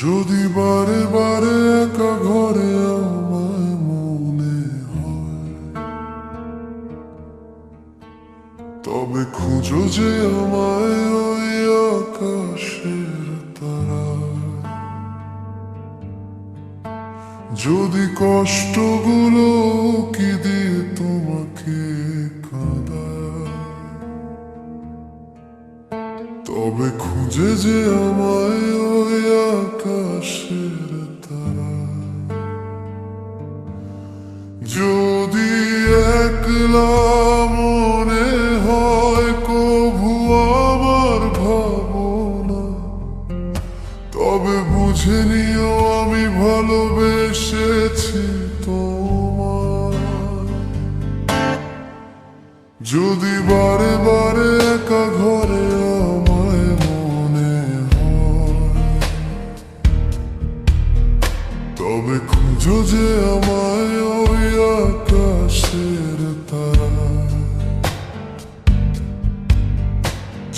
যদি বারে বারে একা ঘরে আমায় মনে হয়, তবে খুঁজো যে আমায় ওই আকাশের তারায়। যদি কষ্টগুলো কি দিয়ে তোমাকে কাঁদায়, তবে খুঁজে যে আমায় ওই আকাশের তারায়। যদি একলা মনে হয় কভু আমার ভাবনা, তবে বুঝে নিও আমি ভালোবেসেছি তোমায়। যদি বারে বারে একা ঘরে আমায় মনে হয়, তবে খুঁজো যে আমায় ওই আকাশের তারায়।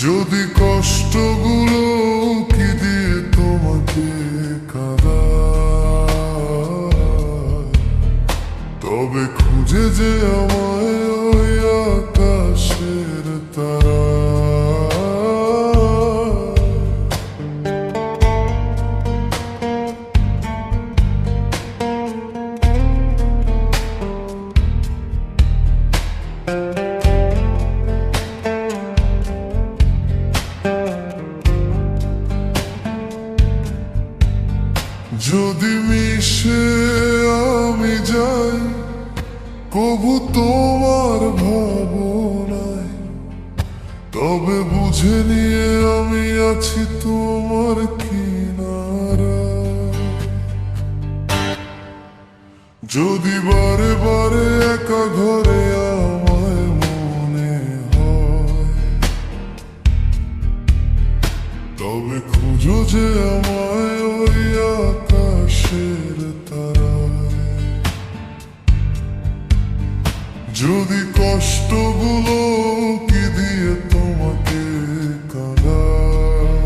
যদি কষ্টগুলো কি দিয়ে তোমাকে কাঁদায়, তবে খুঁজে যে আমায় ওই আকাশের তারায়। যদি মিশে আমি যাই কবু তোমার ভাবনায়, তবে বুঝে নিয়ে আমি আছি তোমার কিনারায়। যদি বারে বারে একা ঘরে আমায় মনে হয়, তবে খুঁজো যে আমায় ওই আকাশের তারায়। যদি কষ্টগুলো কি দিয়ে তোমাকে কাঁদায়,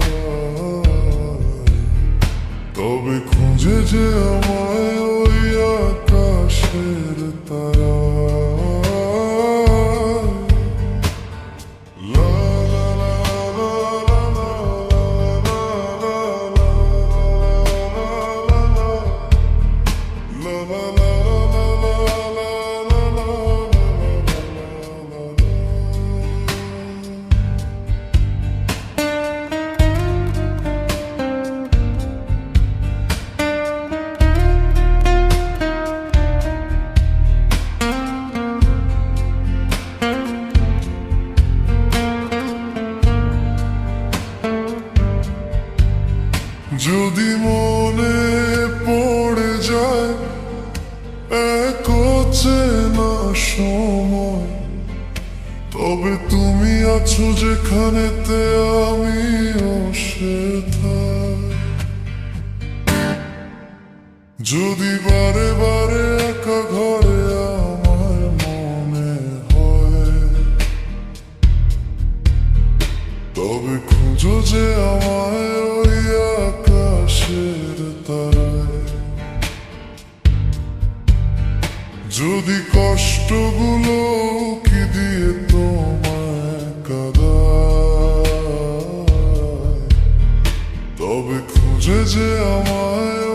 তবে খুঁজে যে আমায় ওই আকাশের তারায়। যদি মনে পড়ে যায় এক চেনা সময়, তবে তুমি আছো যেখানেতে আমিও সেথায়। যদি বারে বারে একা ঘরে আমার মনে হয়, তবে খুঁজো যে আমায় ওই আকাশের তারায়। যদি কষ্টগুলো কি দিয়ে তোমায় কাঁদায়, তবে খুঁজে যে আমায়